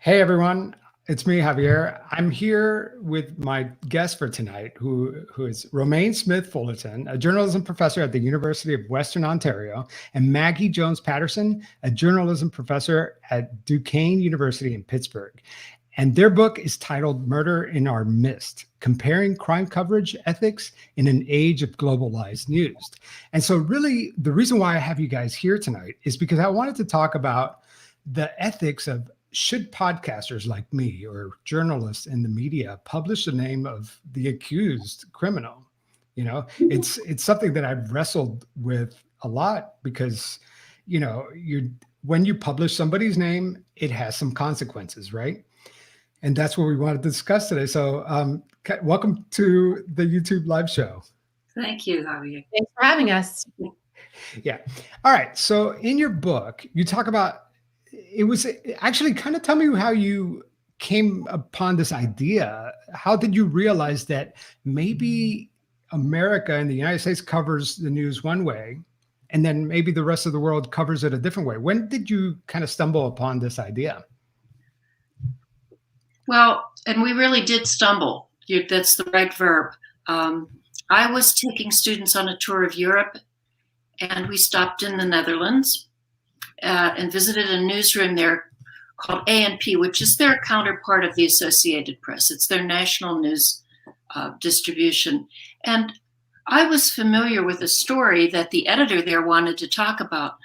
Hey everyone, it's me, Javier. I'm here with my guest for tonight, who is Romayne Smith Fullerton, a journalism professor at the University of Western Ontario, and Maggie Jones Patterson, a journalism professor at Duquesne University in Pittsburgh. And their book is titled Murder in Our Midst, Comparing Crime Coverage Ethics in an Age of Globalized News. And so really, the reason why I have you guys here tonight is because I wanted to talk about the ethics of should podcasters like me or journalists in the media publish the name of the accused criminal. It's something that I've wrestled with a lot because, when you publish somebody's name, it has some consequences, right? And that's what we want to discuss today. So welcome to the YouTube live show. Thank you, Javier. Thanks for having us. Yeah. All right. So in your book, you talk about, it was actually kind of tell me how you came upon this idea. How did you realize that maybe America and the United States covers the news one way, and then maybe the rest of the world covers it a different way? When did you kind of stumble upon this idea? Well, and we really did stumble. That's the right verb. I was taking students on a tour of Europe, and we stopped in the Netherlands and visited a newsroom there called A&P, which is their counterpart of the Associated Press. It's their national news distribution. And I was familiar with a story that the editor there wanted to talk about.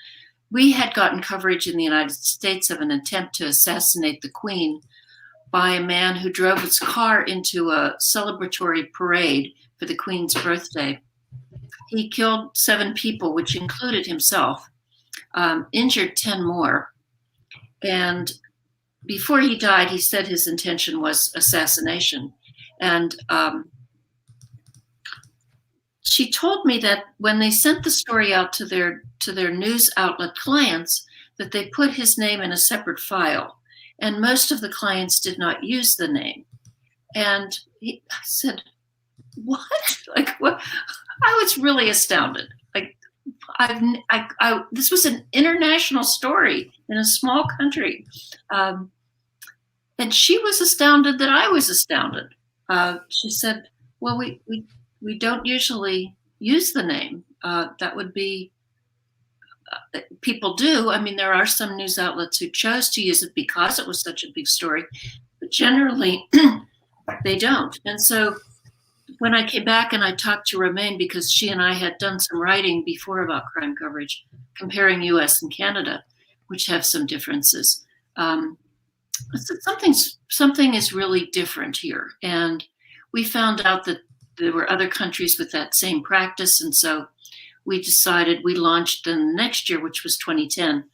We had gotten coverage in the United States of an attempt to assassinate the Queen by a man who drove his car into a celebratory parade for the Queen's birthday. He killed 7 people, which included himself. Injured 10 more. And before he died, he said his intention was assassination. And she told me that when they sent the story out to their news outlet clients, that they put his name in a separate file. And most of the clients did not use the name. And I said, what? Like, what? I was really astounded. This was an international story in a small country. And she was astounded that I was astounded. She said, well, we don't usually use the name. That would be, people do. I mean, there are some news outlets who chose to use it because it was such a big story, but generally they don't. And so when I came back and I talked to Romayne, because she and I had done some writing before about crime coverage, comparing US and Canada, which have some differences. I said, something is really different here. And we found out that there were other countries with that same practice. And so we launched the next year, which was 2010,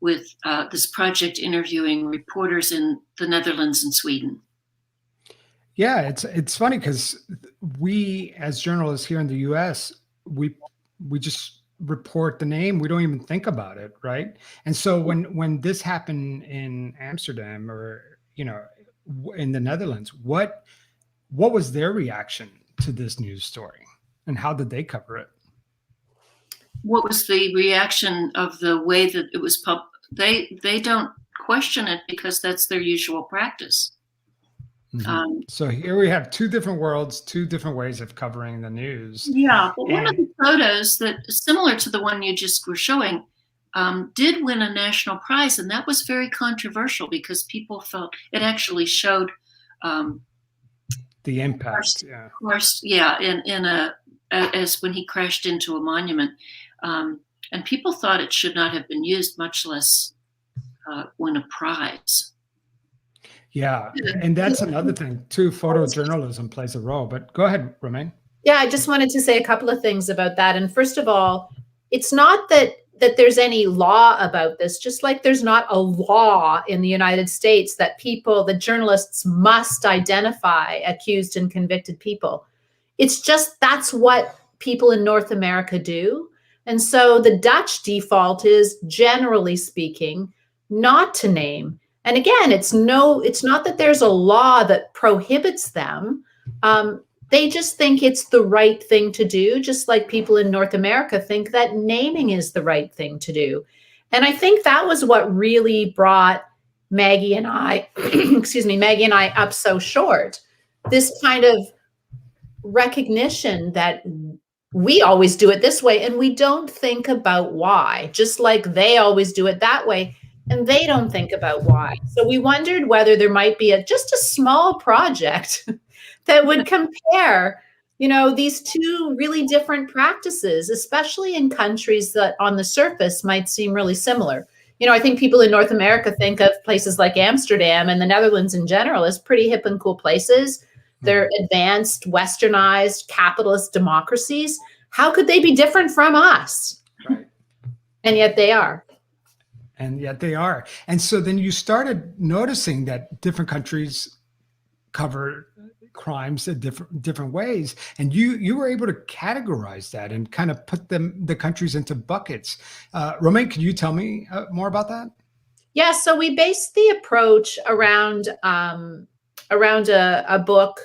with this project interviewing reporters in the Netherlands and Sweden. Yeah, it's funny because we as journalists here in the US, we just report the name. We don't even think about it, right? And so when this happened in Amsterdam or in the Netherlands, what was their reaction to this news story, and how did they cover it? What was the reaction of the way that it was They don't question it because that's their usual practice. Mm-hmm. So here we have 2 different worlds, 2 different ways of covering the news. Yeah, but one of the photos that is similar to the one you just were showing did win a national prize, and that was very controversial because people felt it actually showed the impact. As when he crashed into a monument, and people thought it should not have been used, much less win a prize. Yeah, and that's another thing too. Photojournalism plays a role. But go ahead, Romayne. Yeah, I just wanted to say a couple of things about that. And first of all, it's not that there's any law about this, just like there's not a law in the United States that journalists must identify accused and convicted people. It's just that's what people in North America do. And so the Dutch default is, generally speaking, not to name. And again, it's not that there's a law that prohibits them. They just think it's the right thing to do, just like people in North America think that naming is the right thing to do. And I think that was what really brought Maggie and I, Maggie and I up so short. This kind of recognition that we always do it this way and we don't think about why, just like they always do it that way and they don't think about why. So we wondered whether there might be just a small project that would compare, these two really different practices, especially in countries that on the surface might seem really similar. I think people in North America think of places like Amsterdam and the Netherlands in general as pretty hip and cool places. They're advanced, westernized, capitalist democracies. How could they be different from us? Right. And yet they are. And yet they are. And so then you started noticing that different countries cover crimes in different ways. And you were able to categorize that and kind of put the countries into buckets. Romayne, can you tell me more about that? Yeah, so we based the approach around a book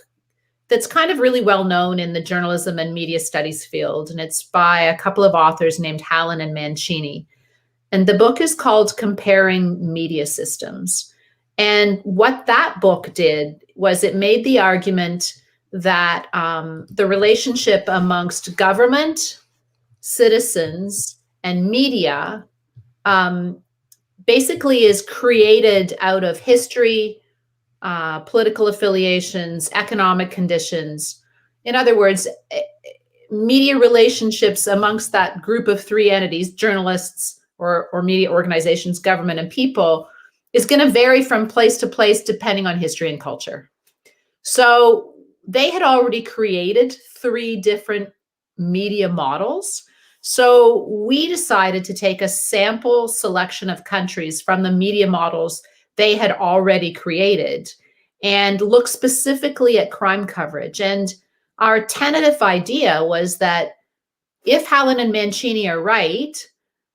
that's kind of really well known in the journalism and media studies field. And it's by a couple of authors named Hallan and Mancini. And the book is called Comparing Media Systems. And what that book did was it made the argument that the relationship amongst government, citizens, and media basically is created out of history, political affiliations, economic conditions. In other words, media relationships amongst that group of three entities, journalists or media organizations, government, and people, is going to vary from place to place depending on history and culture. So they had already created 3 different media models. So we decided to take a sample selection of countries from the media models they had already created and look specifically at crime coverage. And our tentative idea was that if Hallan and Mancini are right,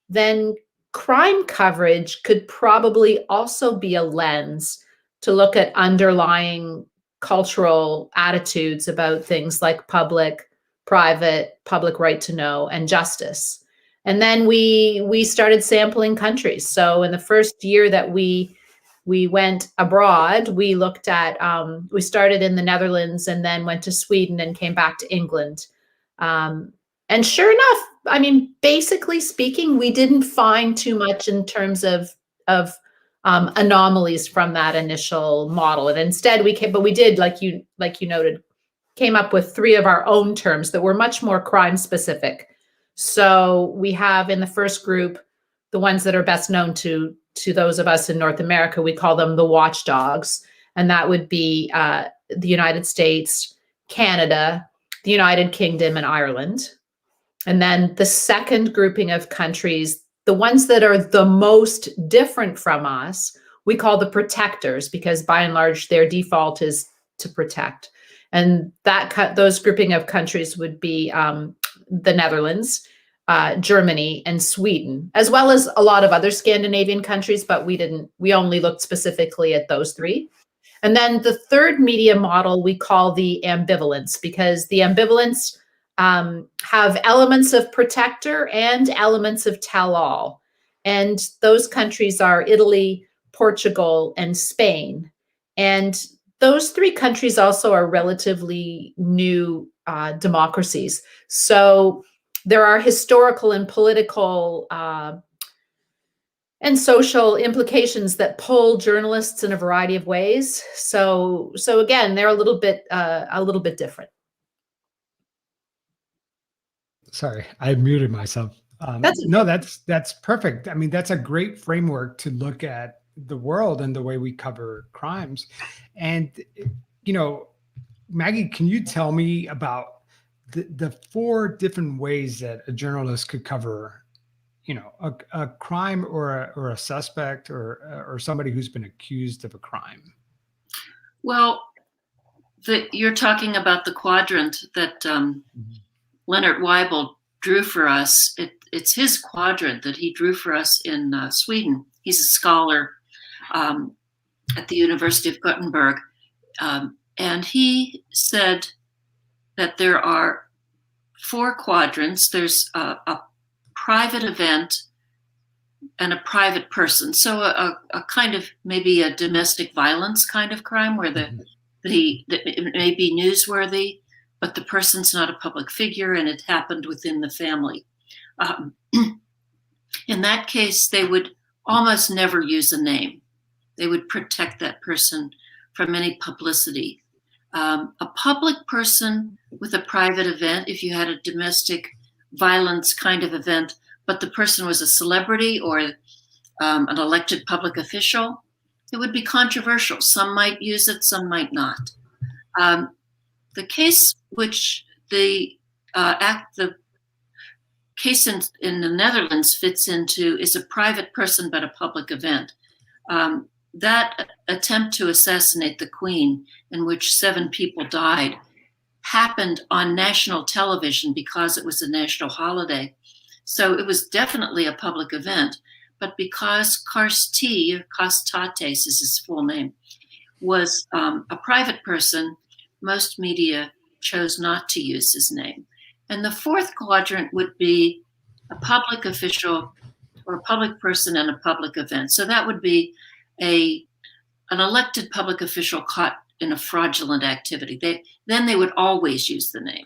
then crime coverage could probably also be a lens to look at underlying cultural attitudes about things like public, private, public right to know, and justice. And then we started sampling countries. So in the first year that we went abroad, we looked at, we started in the Netherlands and then went to Sweden and came back to England. And sure enough, I mean, basically speaking, we didn't find too much in terms of anomalies from that initial model. And instead we did, like you noted, came up with 3 of our own terms that were much more crime specific. So we have in the first group, the ones that are best known to those of us in North America, we call them the watchdogs. And that would be the United States, Canada, the United Kingdom, and Ireland. And then the second grouping of countries, the ones that are the most different from us, we call the protectors, because by and large, their default is to protect. And those grouping of countries would be the Netherlands, Germany, and Sweden, as well as a lot of other Scandinavian countries, but we only looked specifically at those 3. And then the third media model we call the ambivalence, because the ambivalence have elements of protector and elements of tell-all. And those countries are Italy, Portugal, and Spain. And those 3 countries also are relatively new democracies. So there are historical and political and social implications that pull journalists in a variety of ways. So again, they're a little bit different. Sorry, I muted myself. That's perfect. I mean, that's a great framework to look at the world and the way we cover crimes. And, Maggie, can you tell me about the 4 different ways that a journalist could cover, a crime or a suspect or somebody who's been accused of a crime? Well, you're talking about the quadrant that Leonard Weibel drew for us. It's his quadrant that he drew for us in Sweden. He's a scholar at the University of Gothenburg. And he said that there are 4 quadrants. There's a private event a private person. So a kind of maybe a domestic violence kind of crime where that it may be newsworthy, but the person's not a public figure and it happened within the family. In that case, they would almost never use a name. They would protect that person from any publicity. A public person with a private event, if you had a domestic violence kind of event, but the person was a celebrity or an elected public official, it would be controversial. Some might use it, some might not. The case which the case in the Netherlands fits into is a private person but a public event. That attempt to assassinate the Queen, in which 7 people died, happened on national television because it was a national holiday. So it was definitely a public event. But because Karstates is his full name, was a private person, most media chose not to use his name. And the fourth quadrant would be a public official or a public person in a public event. So that would be an elected public official caught in a fraudulent activity. Then they would always use the name.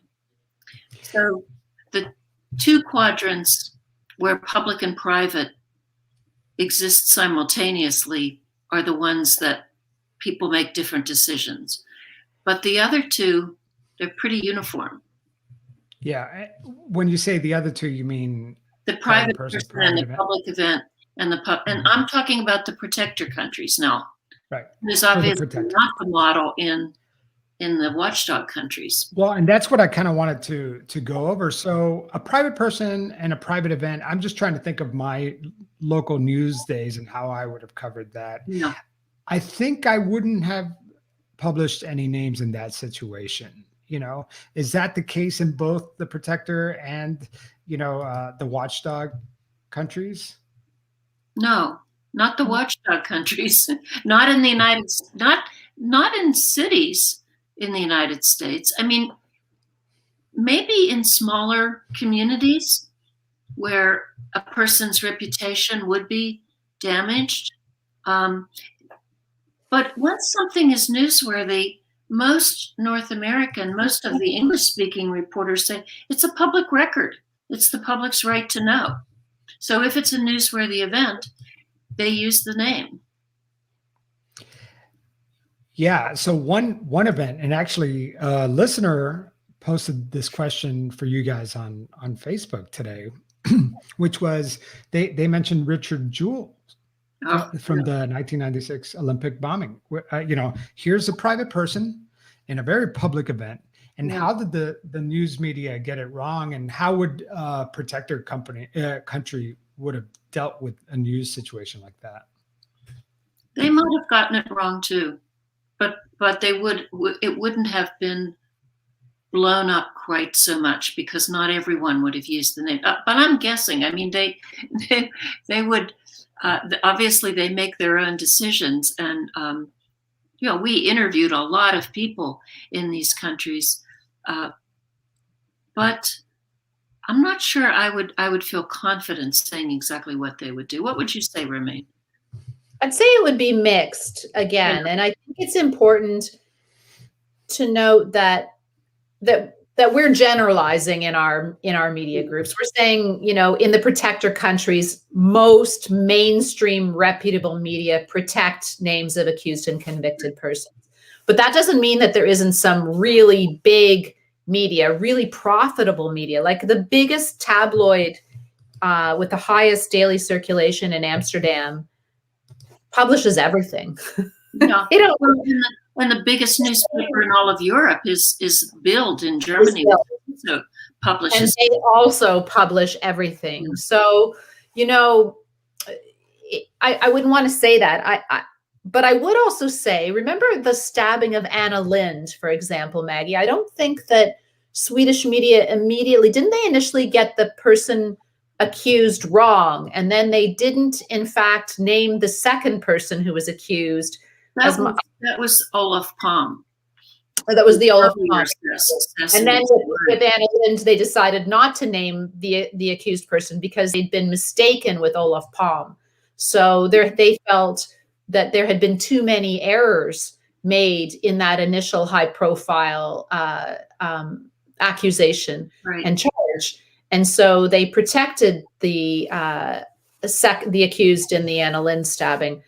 So the 2 quadrants where public and private exist simultaneously are the ones that people make different decisions. But the other 2, they're pretty uniform. Yeah. When you say the other 2, you mean the private person and the public event and and I'm talking about the protector countries now. Right. There's obviously not the model in the watchdog countries. Well, and that's what I kind of wanted to go over. So a private person and a private event, I'm just trying to think of my local news days and how I would have covered that. No. I think I wouldn't have published any names in that situation. Is that the case in both the protector and, the watchdog countries? No, not the watchdog countries, not in the not in cities in the United States. I mean, maybe in smaller communities where a person's reputation would be damaged. But once something is newsworthy, most North American, most of the English-speaking reporters say it's a public record. It's the public's right to know. So if it's a newsworthy event, they use the name. Yeah. So one event, and actually a listener posted this question for you guys on Facebook today, which was they mentioned Richard Jewell from the 1996 Olympic bombing. Here's a private person in a very public event. And how did the news media get it wrong? And how would protector country would have dealt with a news situation like that? They might have gotten it wrong too, but it wouldn't have been blown up quite so much because not everyone would have used the name. But I'm guessing. I mean, they would. Obviously, they make their own decisions, and we interviewed a lot of people in these countries, but I'm not sure I would feel confident saying exactly what they would do. What would you say, Romayne? I'd say it would be mixed again, and I think it's important to note that we're generalizing in our media groups. We're saying, in the protector countries, most mainstream reputable media protect names of accused and convicted persons. But that doesn't mean that there isn't some really big media, really profitable media, like the biggest tabloid with the highest daily circulation in Amsterdam publishes everything. Yeah. And the biggest newspaper in all of Europe is Bild in Germany. So publishes. And they also publish everything. So, I wouldn't want to say that. But I would also say, remember the stabbing of Anna Lindh, for example, Maggie? I don't think that Swedish media didn't they initially get the person accused wrong? And then they didn't, in fact, name the second person who was accused. That was Olof Palme. That was the Olof Palme. And then with Anna Lind, they decided not to name the accused person because they'd been mistaken with Olaf Palm. So they felt that there had been too many errors made in that initial high-profile accusation and charge, and so they protected the accused in the Anna Lind stabbing.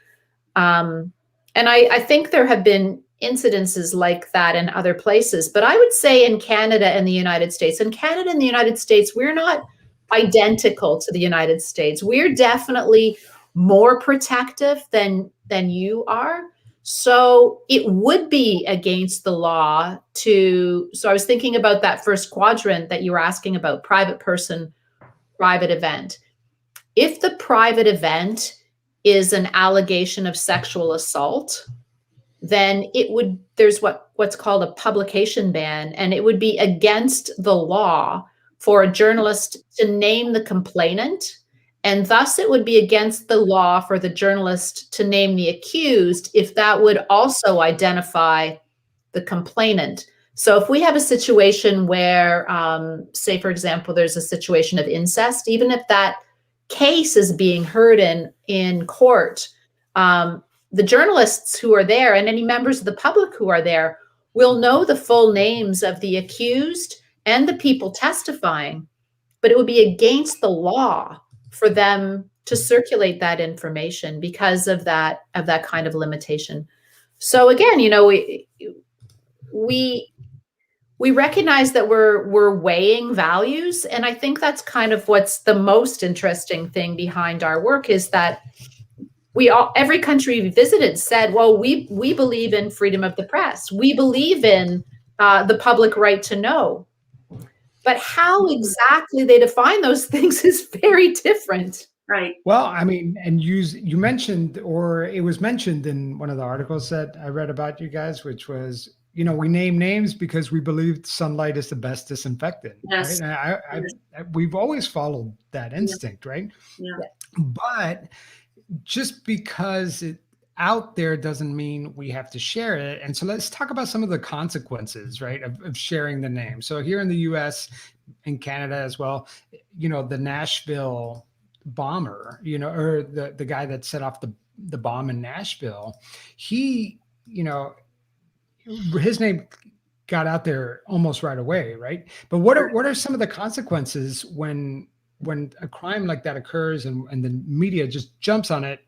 And I think there have been incidences like that in other places, but I would say in Canada and the United States, we're not identical to the United States. We're definitely more protective than you are. So it would be against the law so I was thinking about that first quadrant that you were asking about, private person, private event. If the private event is an allegation of sexual assault, then there's what's called a publication ban, and it would be against the law for a journalist to name the complainant, and thus it would be against the law for the journalist to name the accused if that would also identify the complainant. So if we have a situation where, say, for example, there's a situation of incest, even if that case is being heard in court, the journalists who are there and any members of the public who are there will know the full names of the accused and the people testifying, but it would be against the law for them to circulate that information because of that kind of limitation. So again, we recognize that we're weighing values, and I think that's kind of what's the most interesting thing behind our work is that every country we visited said, well, we believe in freedom of the press. We believe in the public right to know. But how exactly they define those things is very different. Right. Well, I mean, and you mentioned, or it was mentioned in one of the articles that I read about you guys, which was, we name names because we believe sunlight is the best disinfectant. Yes. Right? And we've always followed that instinct, right? Yeah. But just because it's out there doesn't mean we have to share it. And so let's talk about some of the consequences, right, of sharing the name. So here in the US, in Canada as well, the Nashville bomber, or the guy that set off the bomb in Nashville, he, his name got out there almost right away, right? But what are some of the consequences when a crime like that occurs and the media just jumps on it,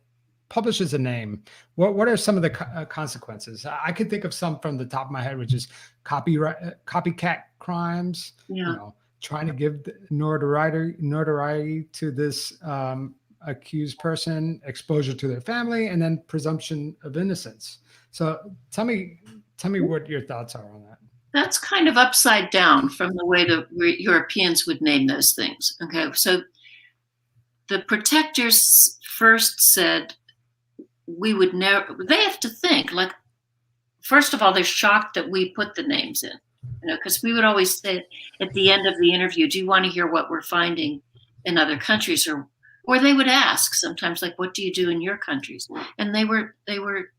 publishes a name? What are some of the consequences? I could think of some from the top of my head, which is copycat crimes, trying to give notoriety to this accused person, exposure to their family, and then presumption of innocence. So tell me what your thoughts are on that. That's kind of upside down from the way the Europeans would name those things. Okay, so the protectors first said we would never. They have to think, like, first of all, they're shocked that we put the names in, because we would always say at the end of the interview, "Do you want to hear what we're finding in other countries?" Or they would ask sometimes, like, "What do you do in your countries?" And they were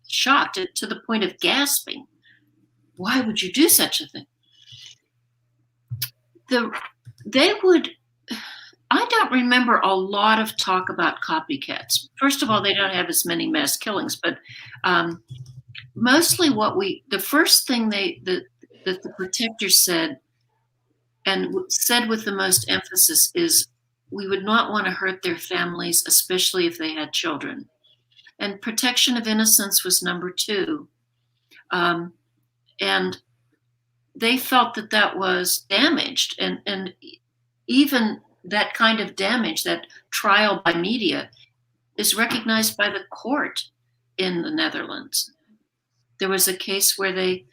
shocked to the point of gasping. Why would you do such a thing? I don't remember a lot of talk about copycats. First of all, they don't have as many mass killings, but mostly the first thing that the protectors said, and said with the most emphasis, is we would not want to hurt their families, especially if they had children. And protection of innocence was number 2. And they felt that was damaged, and even that kind of damage, that trial by media, is recognized by the court in the Netherlands. There was a case where the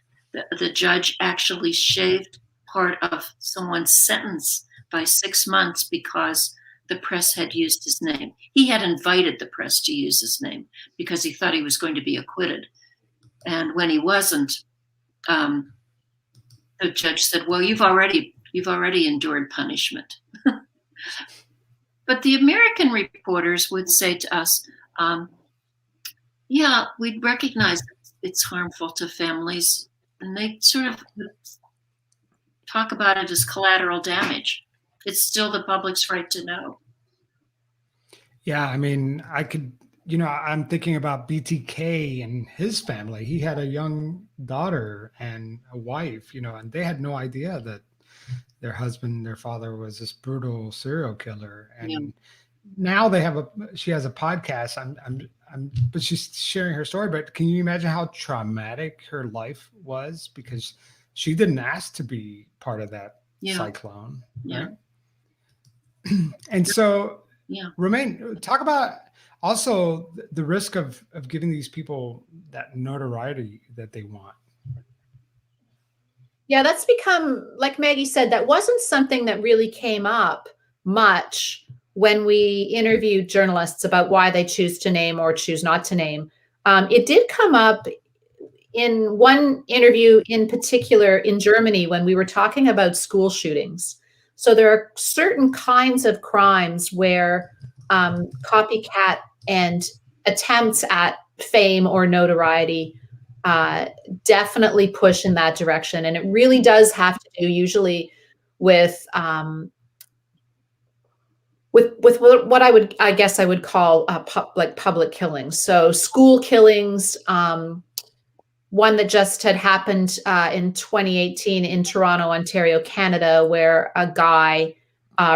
judge actually shaved part of someone's sentence by 6 months because the press had used his name. He had invited the press to use his name because he thought he was going to be acquitted. And when he wasn't, the judge said, "Well, you've already endured punishment." But the American reporters would say to us, "Yeah, we'd recognize it's harmful to families," and they sort of talk about it as collateral damage. It's still the public's right to know. Yeah, I mean, I could, I'm thinking about BTK and his family. He had a young daughter and a wife, and they had no idea that their husband, their father, was this brutal serial killer. And now she has a podcast. But she's sharing her story. But can you imagine how traumatic her life was, because she didn't ask to be part of that cyclone, right? And so, Romayne, talk about also the risk of giving these people that notoriety that they want. Yeah, that's become, like Maggie said, that wasn't something that really came up much when we interviewed journalists about why they choose to name or choose not to name. It did come up in one interview in particular in Germany when we were talking about school shootings. So there are certain kinds of crimes where copycat and attempts at fame or notoriety definitely push in that direction. And it really does have to do usually with what I guess I would call like public killings. So school killings, one that just had happened in 2018 in Toronto, Ontario, Canada, where a guy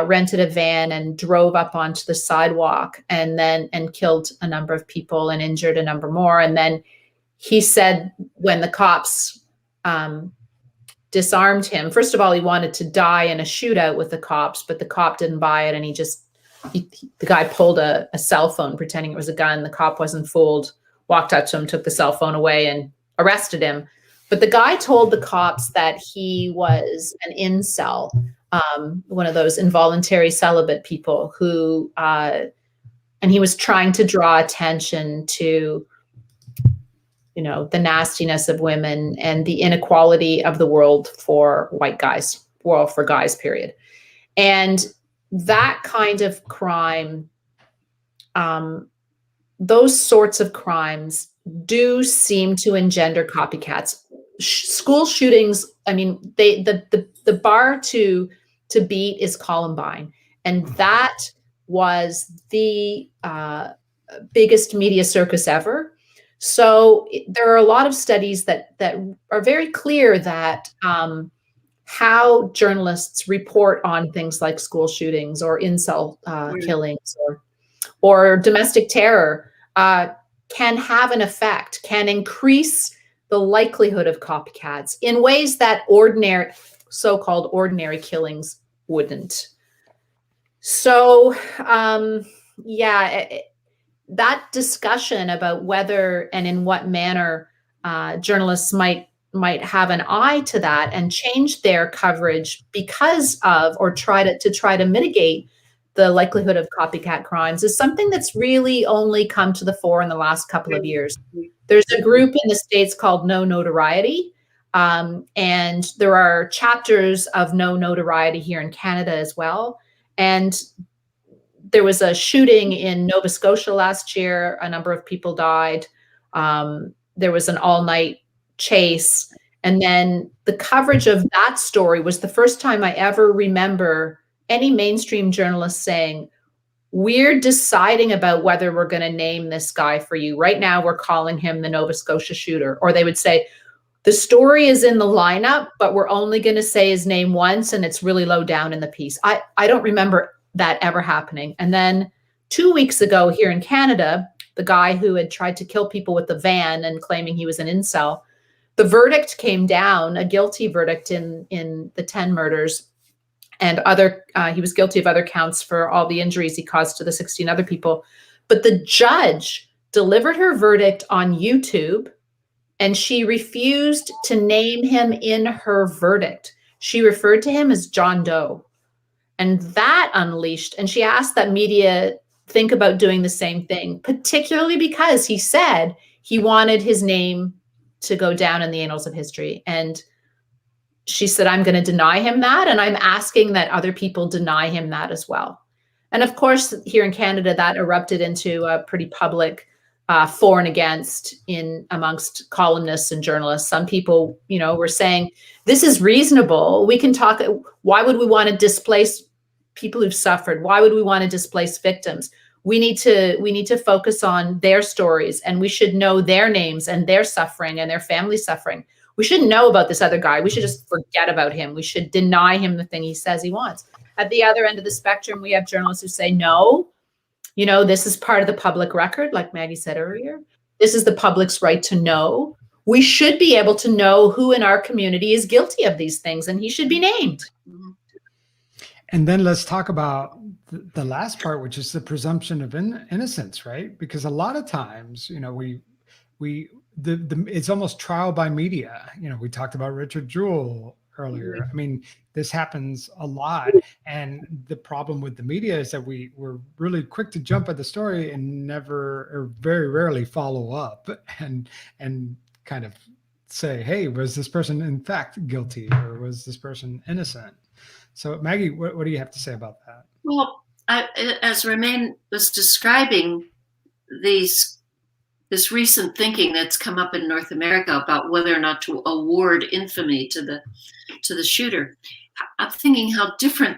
rented a van and drove up onto the sidewalk and killed a number of people and injured a number more. And then he said when the cops disarmed him, first of all, he wanted to die in a shootout with the cops, but the cop didn't buy it. And the guy pulled a cell phone pretending it was a gun. The cop wasn't fooled, walked up to him, took the cell phone away and arrested him. But the guy told the cops that he was an incel, one of those involuntary celibate people who, and he was trying to draw attention to, the nastiness of women and the inequality of the world for white guys, well, for guys, period. And that kind of crime, those sorts of crimes do seem to engender copycats. School shootings, I mean, the bar to beat is Columbine. And that was the biggest media circus ever. So there are a lot of studies that are very clear that how journalists report on things like school shootings or incel killings or domestic terror can have an effect, can increase the likelihood of copycats in ways that so-called ordinary killings wouldn't. So, that discussion about whether and in what manner journalists might have an eye to that and change their coverage because of, or try to mitigate the likelihood of copycat crimes is something that's really only come to the fore in the last couple of years. There's a group in the States called No Notoriety, and there are chapters of No Notoriety here in Canada as well. And there was a shooting in Nova Scotia last year. A number of people died. There was an all-night chase. And then the coverage of that story was the first time I ever remember any mainstream journalist saying, we're deciding about whether we're going to name this guy for you. Right now, we're calling him the Nova Scotia shooter. Or they would say, the story is in the lineup, but we're only going to say his name once, and it's really low down in the piece. I don't remember that ever happening. And then 2 weeks ago here in Canada, the guy who had tried to kill people with the van and claiming he was an incel, the verdict came down, a guilty verdict in the 10 murders, and he was guilty of other counts for all the injuries he caused to the 16 other people. But the judge delivered her verdict on YouTube, and she refused to name him in her verdict. She referred to him as John Doe. And that unleashed, and she asked that media think about doing the same thing, particularly because he said he wanted his name to go down in the annals of history. And she said, I'm going to deny him that. And I'm asking that other people deny him that as well. And of course, here in Canada, that erupted into a pretty public for and against in amongst columnists and journalists. Some people, were saying this is reasonable. We can talk. Why would we want to displace people who've suffered? Why would we want to displace victims? We need to focus on their stories, and we should know their names and their suffering and their family suffering. We shouldn't know about this other guy. We should just forget about him. We should deny him the thing he says he wants. At the other end of the spectrum, we have journalists who say, no, this is part of the public record, like Maggie said earlier. This is the public's right to know. We should be able to know who in our community is guilty of these things, and he should be named. And then let's talk about the last part, which is the presumption of innocence, right? Because a lot of times, it's almost trial by media. We talked about Richard Jewell earlier. I mean, this happens a lot. And the problem with the media is that we're really quick to jump at the story and never, or very rarely, follow up and kind of say, hey, was this person in fact guilty, or was this person innocent? So Maggie, what do you have to say about that? Well, as Romayne was describing this recent thinking that's come up in North America about whether or not to award infamy to the shooter, I'm thinking how different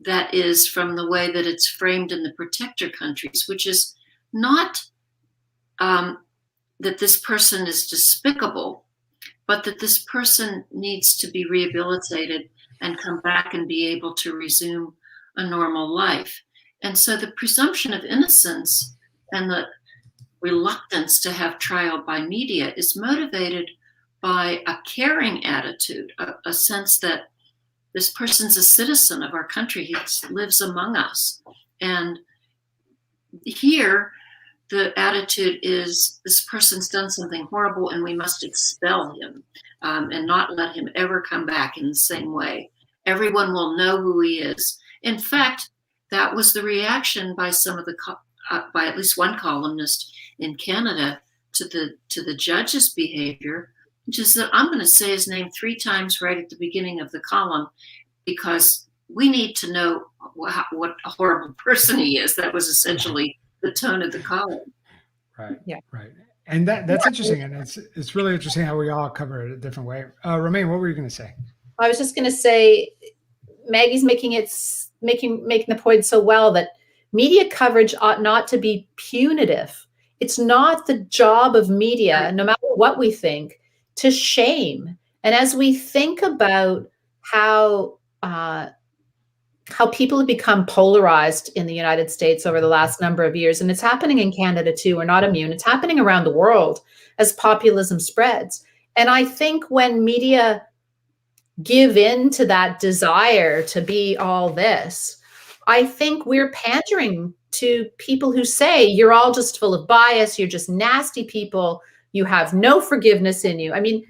that is from the way that it's framed in the protector countries, which is not that this person is despicable, but that this person needs to be rehabilitated and come back and be able to resume a normal life. And so the presumption of innocence and the reluctance to have trial by media is motivated by a caring attitude, a sense that this person's a citizen of our country. He lives among us. And here, the attitude is this person's done something horrible and we must expel him and not let him ever come back in the same way. Everyone will know who he is. In fact, that was the reaction by by at least one columnist in Canada to the judge's behavior, which is that I'm going to say his name 3 times right at the beginning of the column because we need to know what a horrible person he is. That was essentially the tone of the column. Right. Yeah. Right. And that's interesting, and it's really interesting how we all cover it a different way. Romayne, what were you going to say? I was just going to say, Maggie's making the point so well that media coverage ought not to be punitive. It's not the job of media, no matter what we think, to shame. And as we think about how people have become polarized in the United States over the last number of years, and it's happening in Canada too, we're not immune. It's happening around the world as populism spreads. And I think when media give in to that desire to be all this, I think we're pandering to people who say, you're all just full of bias, you're just nasty people, you have no forgiveness in you. I mean,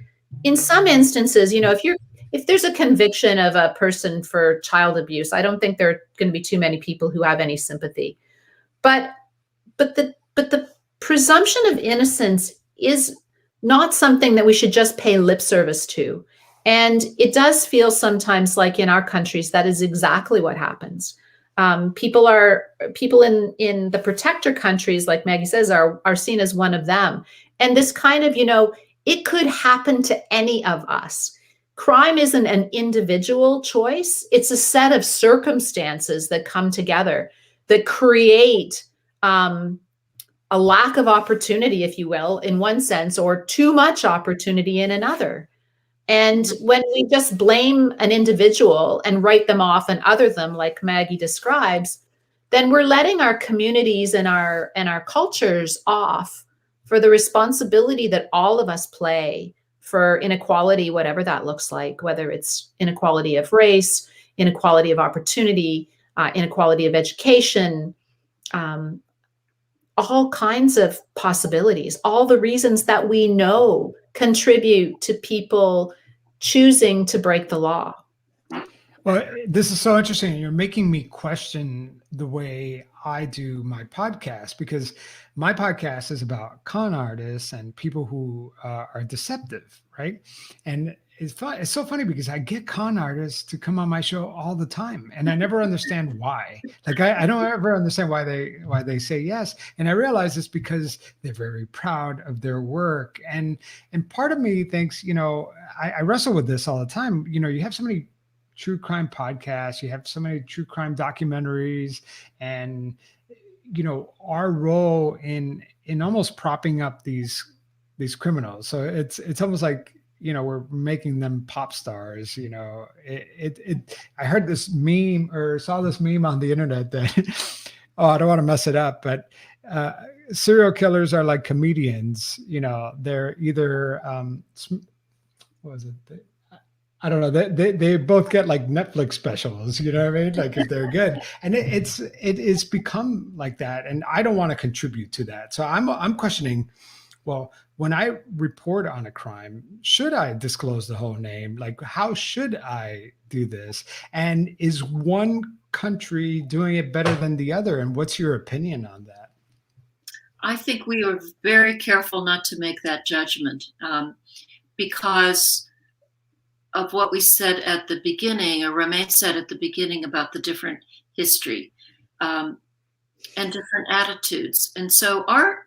in some instances, if there's a conviction of a person for child abuse, I don't think there are going to be too many people who have any sympathy. But the presumption of innocence is not something that we should just pay lip service to. And it does feel sometimes like in our countries, that is exactly what happens. People in the protector countries, like Maggie says, are seen as one of them. And this kind of, it could happen to any of us. Crime isn't an individual choice. It's a set of circumstances that come together that create a lack of opportunity, if you will, in one sense, or too much opportunity in another. And when we just blame an individual and write them off and other them, like Maggie describes, then we're letting our communities and our cultures off for the responsibility that all of us play for inequality, whatever that looks like, whether it's inequality of race, inequality of opportunity, inequality of education, all kinds of possibilities, all the reasons that we know contribute to people choosing to break the law. Well, this is so interesting. You're making me question the way I do my podcast, because my podcast is about con artists and people who are deceptive, right? And it's fun. It's so funny because I get con artists to come on my show all the time, and I never understand why. Like I don't ever understand why they say yes, and I realize it's because they're very proud of their work, and part of me thinks, I wrestle with this all the time. You have so many true crime podcasts, you have so many true crime documentaries, and our role in almost propping up these criminals. So it's almost like, we're making them pop stars. I heard this meme or saw this meme on the internet that, oh, I don't want to mess it up, but serial killers are like comedians. They're either, what was it? I don't know. They both get like Netflix specials, you know what I mean? Like if they're good, and it's become like that, and I don't want to contribute to that. So I'm questioning. Well, when I report on a crime, should I disclose the whole name? Like, how should I do this? And is one country doing it better than the other? And what's your opinion on that? I think we are very careful not to make that judgment because of what we said at the beginning, or Romayne said at the beginning about the different history and different attitudes. And so our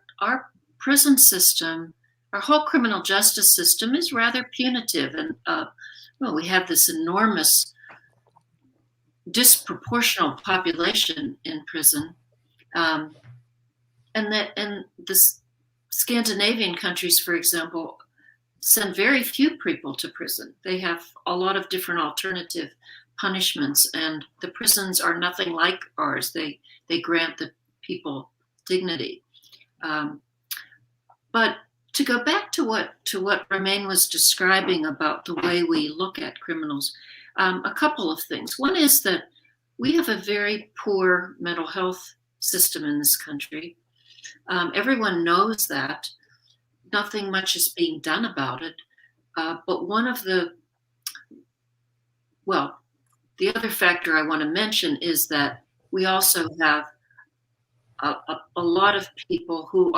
prison system, our whole criminal justice system is rather punitive. And we have this enormous disproportional population in prison. And the Scandinavian countries, for example, send very few people to prison. They have a lot of different alternative punishments, and the prisons are nothing like ours. They grant the people dignity. But to go back to what Romayne was describing about the way we look at criminals, a couple of things. One is that we have a very poor mental health system in this country. Everyone knows that. Nothing much is being done about it. But the other factor I want to mention is that we also have a lot of people who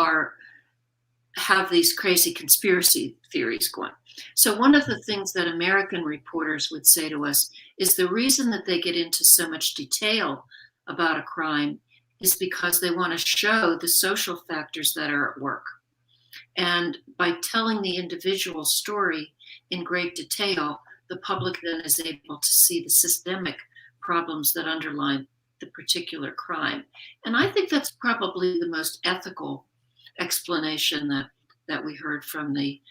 have these crazy conspiracy theories going. So one of the things that American reporters would say to us is the reason that they get into so much detail about a crime is because they want to show the social factors that are at work. And by telling the individual story in great detail, the public then is able to see the systemic problems that underlie the particular crime. And I think that's probably the most ethical explanation that we heard from the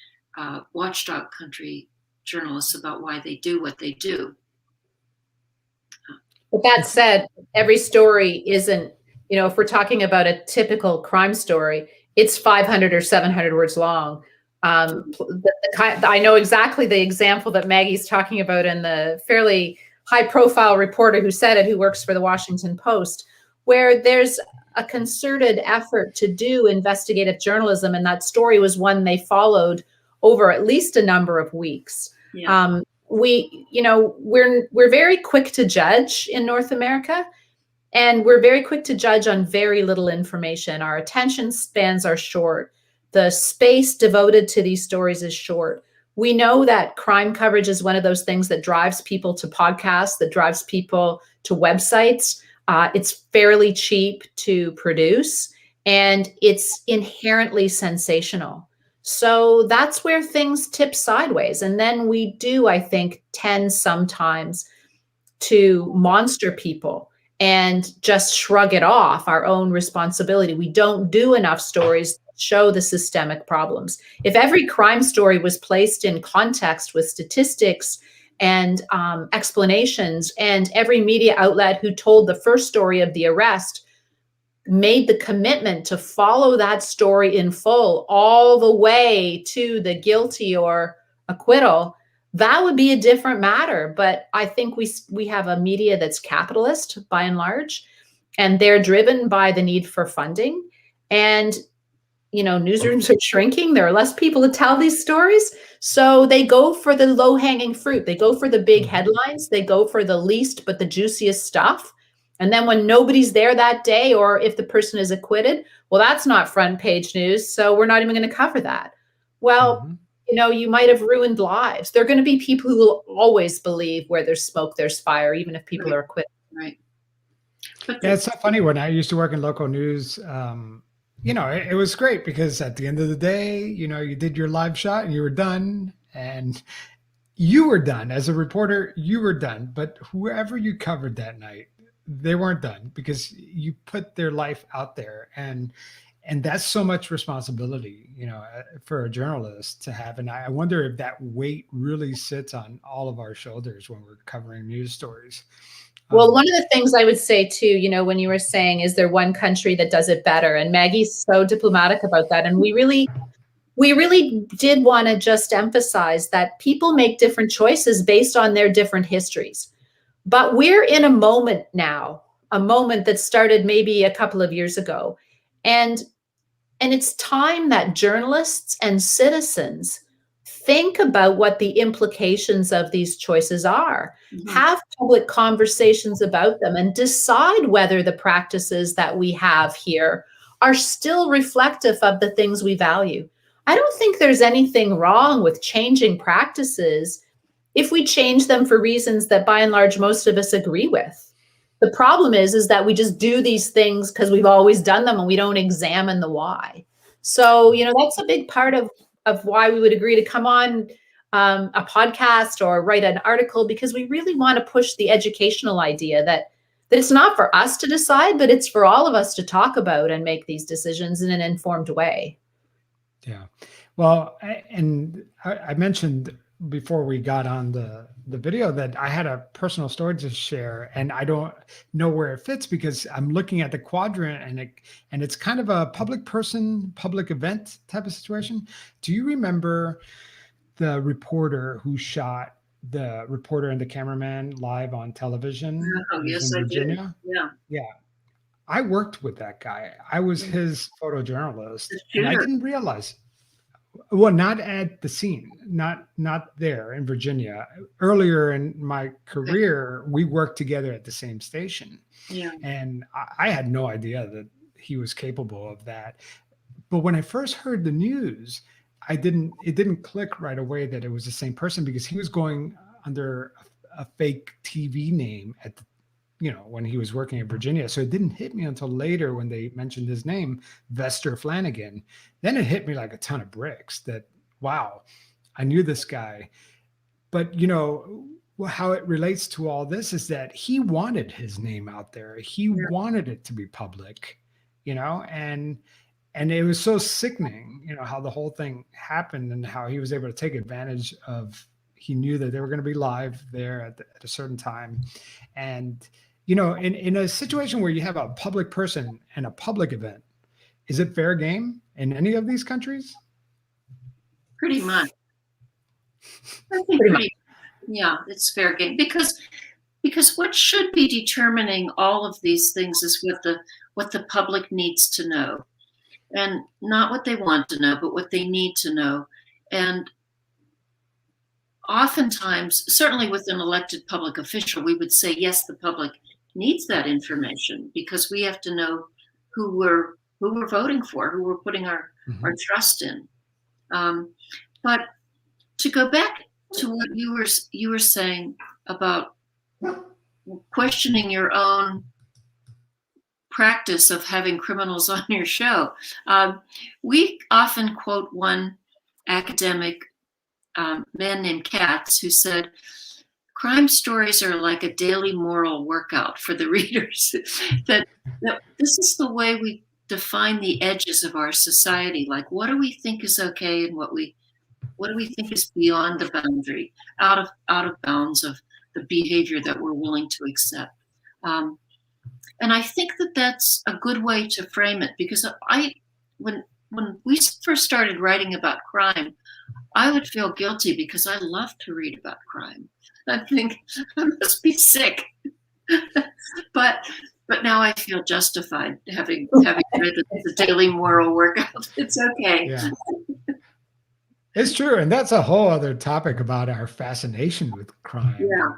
watchdog country journalists about why they do what they do. But that said, every story isn't, if we're talking about a typical crime story, it's 500 or 700 words long. I know exactly the example that Maggie's talking about, and the fairly high-profile reporter who said it, who works for the Washington Post, where there's a concerted effort to do investigative journalism, and that story was one they followed over at least a number of weeks. Yeah. We're very quick to judge in North America, and we're very quick to judge on very little information. Our attention spans are short. The space devoted to these stories is short. We know that crime coverage is one of those things that drives people to podcasts, that drives people to websites. It's fairly cheap to produce, and it's inherently sensational. So that's where things tip sideways. And then we do, I think, tend sometimes to monster people and just shrug it off, our own responsibility. We don't do enough stories that show the systemic problems. If every crime story was placed in context with statistics and explanations, and every media outlet who told the first story of the arrest made the commitment to follow that story in full all the way to the guilty or acquittal, that would be a different matter. But I think we have a media that's capitalist by and large, and they're driven by the need for funding. And newsrooms are shrinking. There are less people to tell these stories. So they go for the low-hanging fruit. They go for the big headlines. They go for the least but the juiciest stuff. And then when nobody's there that day, or if the person is acquitted, well, that's not front page news, so we're not even going to cover that. Well, you might have ruined lives. There are going to be people who will always believe where there's smoke, there's fire, even if people are acquitted. Right. But Yeah, it's so funny. When I used to work in local news, it was great because at the end of the day, you did your live shot and you were done, and you were done as a reporter. You were done, but whoever you covered that night, they weren't done because you put their life out there, and that's so much responsibility, for a journalist to have. And I wonder if that weight really sits on all of our shoulders when we're covering news stories. Well, one of the things I would say too, when you were saying, is there one country that does it better? And Maggie's so diplomatic about that. And we really did want to just emphasize that people make different choices based on their different histories. But we're in a moment now, a moment that started maybe a couple of years ago. And it's time that journalists and citizens think about what the implications of these choices are, have public conversations about them, and decide whether the practices that we have here are still reflective of the things we value. I don't think there's anything wrong with changing practices if we change them for reasons that by and large most of us agree with. The problem is that we just do these things because we've always done them and we don't examine the why. So, that's a big part of why we would agree to come on a podcast or write an article, because we really want to push the educational idea that it's not for us to decide, but it's for all of us to talk about and make these decisions in an informed way. Yeah. Well, I mentioned before we got on the video that I had a personal story to share, and I don't know where it fits because I'm looking at the quadrant and it's kind of a public event type of situation. Do you remember the reporter who shot the reporter and the cameraman live on television? Oh, yes, in I Virginia? did. Yeah. I worked with that guy. I was his photojournalist, and I didn't realize. Well, not at the scene, not there in Virginia. Earlier in my career, we worked together at the same station. Yeah. And I had no idea that he was capable of that. But when I first heard the news, it didn't click right away that it was the same person, because he was going under a fake TV name at the, when he was working in Virginia. So it didn't hit me until later when they mentioned his name, Vester Flanagan. Then it hit me like a ton of bricks that, wow, I knew this guy. But, how it relates to all this is that he wanted his name out there. He wanted it to be public, and it was so sickening, how the whole thing happened and how he was able to take advantage of, he knew that they were going to be live there at a certain time. And, in a situation where you have a public person and a public event, is it fair game in any of these countries? Pretty much. I think yeah, it's fair game, because what should be determining all of these things is what the public needs to know, and not what they want to know, but what they need to know. And oftentimes, certainly with an elected public official, we would say, yes, the public needs that information because we have to know who we're voting for, who we're putting our trust in. But to go back to what you were saying about questioning your own practice of having criminals on your show, we often quote one academic man named Katz, who said, crime stories are like a daily moral workout for the readers. that this is the way we define the edges of our society. Like, what do we think is okay, and what do we think is beyond the boundary, out of bounds of the behavior that we're willing to accept. And I think that that's a good way to frame it, because when we first started writing about crime, I would feel guilty because I love to read about crime. I think I must be sick. but now I feel justified having read the daily moral workout. It's okay. Yeah. It's true. And that's a whole other topic about our fascination with crime. Yeah.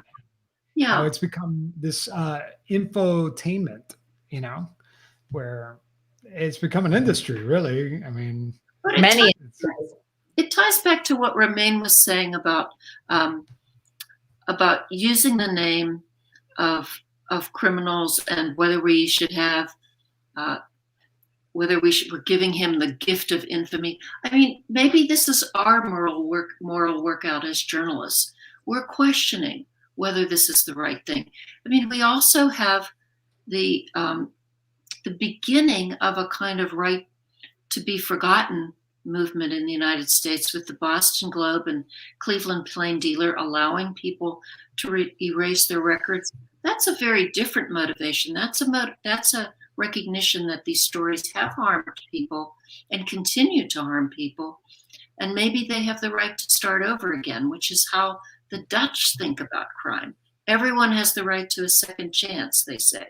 Yeah. How it's become this infotainment, where it's become an industry, really. I mean, but many. it ties ties back to what Romayne was saying about using the name of criminals and whether we should have we're giving him the gift of infamy. I mean, maybe this is our moral workout as journalists. We're questioning whether this is the right thing. I mean, we also have the beginning of a kind of right to be forgotten movement in the United States with the Boston Globe and Cleveland Plain Dealer allowing people to erase their records. That's a very different motivation. That's a recognition that these stories have harmed people and continue to harm people. And maybe they have the right to start over again, which is how the Dutch think about crime. Everyone has the right to a second chance, they say.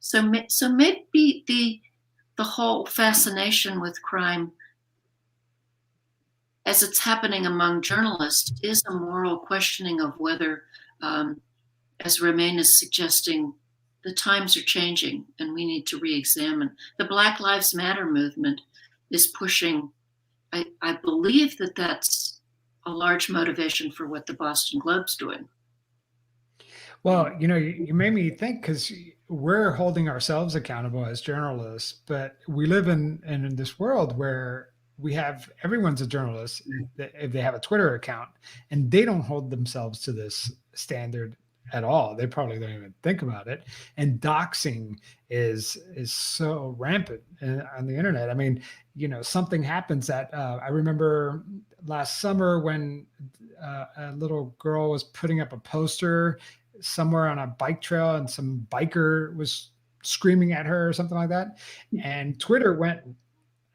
So maybe the whole fascination with crime as it's happening among journalists is a moral questioning of whether, as Romayne is suggesting, the times are changing and we need to re-examine. The Black Lives Matter movement is pushing, I believe that that's a large motivation for what the Boston Globe's doing. Well, you made me think, because we're holding ourselves accountable as journalists, but we live in this world where everyone's a journalist if they have a Twitter account, and they don't hold themselves to this standard at all. They probably don't even think about it. And doxing is so rampant on the internet. I mean, something happens that I remember last summer when a little girl was putting up a poster somewhere on a bike trail and some biker was screaming at her or something like that. And Twitter went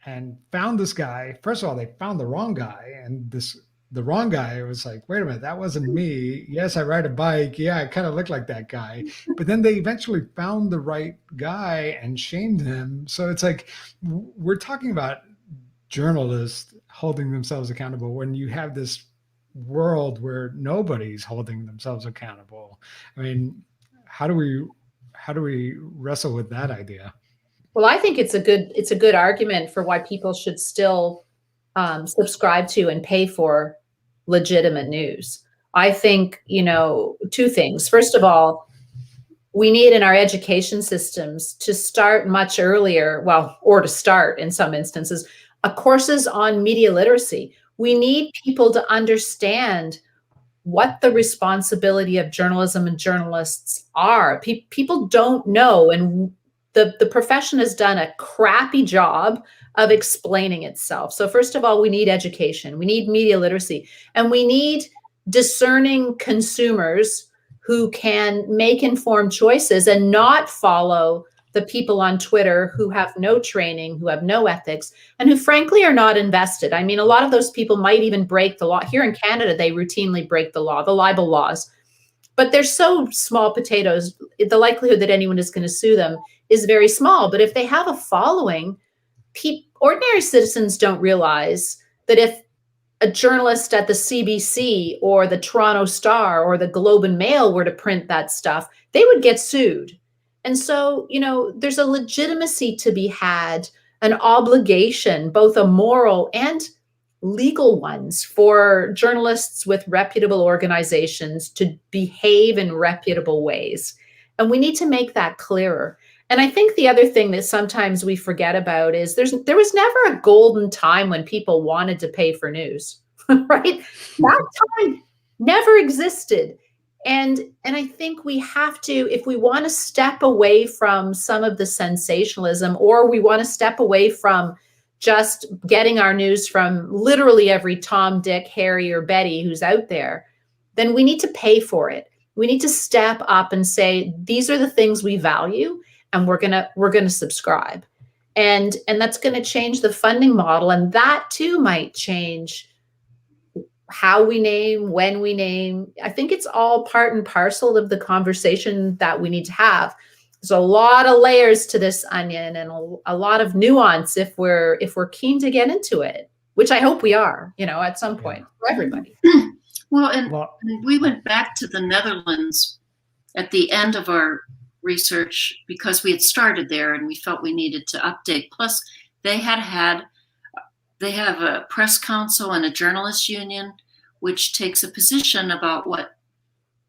and found this guy. First of all, they found the wrong guy, and the wrong guy was like, wait a minute, that wasn't me. Yes, I ride a bike. Yeah, I kind of look like that guy. But then they eventually found the right guy and shamed him. So it's like, we're talking about journalists holding themselves accountable when you have this world where nobody's holding themselves accountable. I mean, how do we wrestle with that idea? Well, I think it's a good argument for why people should still subscribe to and pay for legitimate news. I think, two things. First of all, we need in our education systems to start much earlier, or to start in some instances, courses on media literacy. We need people to understand what the responsibility of journalism and journalists are. People don't know, and the profession has done a crappy job of explaining itself. So first of all, we need education, we need media literacy, and we need discerning consumers who can make informed choices and not follow the people on Twitter who have no training, who have no ethics, and who frankly are not invested. I mean, a lot of those people might even break the law. Here in Canada, they routinely break the law, the libel laws, but they're so small potatoes, the likelihood that anyone is going to sue them is very small. But if they have a following, ordinary citizens don't realize that if a journalist at the CBC or the Toronto Star or the Globe and Mail were to print that stuff, they would get sued. And so, there's a legitimacy to be had, an obligation, both a moral and legal ones, for journalists with reputable organizations to behave in reputable ways. And we need to make that clearer. And I think the other thing that sometimes we forget about is there was never a golden time when people wanted to pay for news, right? That time never existed. And I think we have to, if we want to step away from some of the sensationalism, or we want to step away from just getting our news from literally every Tom, Dick, Harry, or Betty who's out there, then we need to pay for it. We need to step up and say, these are the things we value, and we're gonna subscribe. And that's going to change the funding model. And that too might change how we name, when we name. I think it's all part and parcel of the conversation that we need to have. There's a lot of layers to this onion and a lot of nuance if we're keen to get into it, which I hope we are, at some point for everybody. Well, and we went back to the Netherlands at the end of our research because we had started there and we felt we needed to update. Plus, they had they have a press council and a journalists union, which takes a position about what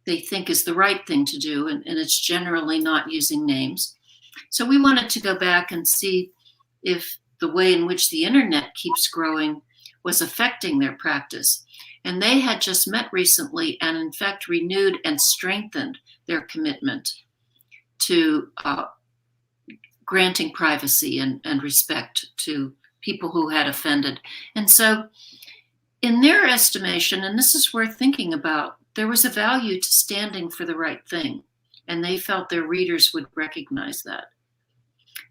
they think is the right thing to do, and it's generally not using names. So we wanted to go back and see if the way in which the internet keeps growing was affecting their practice. And they had just met recently and in fact renewed and strengthened their commitment to granting privacy and respect to people who had offended. And so in their estimation, and this is worth thinking about, there was a value to standing for the right thing. And they felt their readers would recognize that.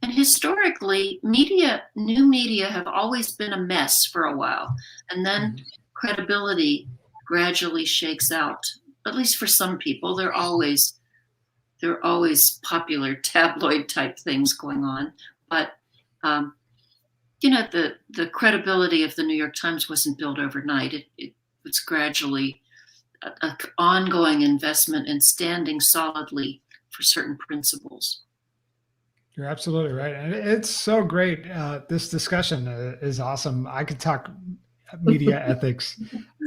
And historically, new media have always been a mess for a while. And then credibility gradually shakes out, at least for some people. There are always popular tabloid type things going on. But, the credibility of the New York Times wasn't built overnight. It was gradually an ongoing investment in standing solidly for certain principles. You're absolutely right. And it's so great. This discussion is awesome. I could talk media ethics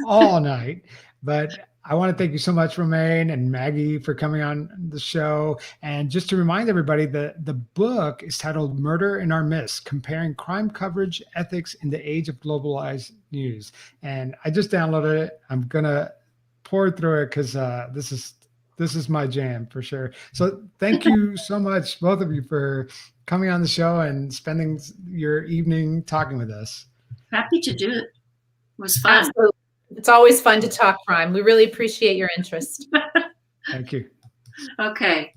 all night, but I want to thank you so much, Romayne and Maggie, for coming on the show. And just to remind everybody that the book is titled Murder in Our Midst, Comparing Crime Coverage Ethics in the Age of Globalized News. And I just downloaded it. I'm going to pour through it because this is my jam for sure. So thank you so much, both of you, for coming on the show and spending your evening talking with us. Happy to do it. It was fun. Absolutely. It's always fun to talk crime. We really appreciate your interest. Thank you. Okay.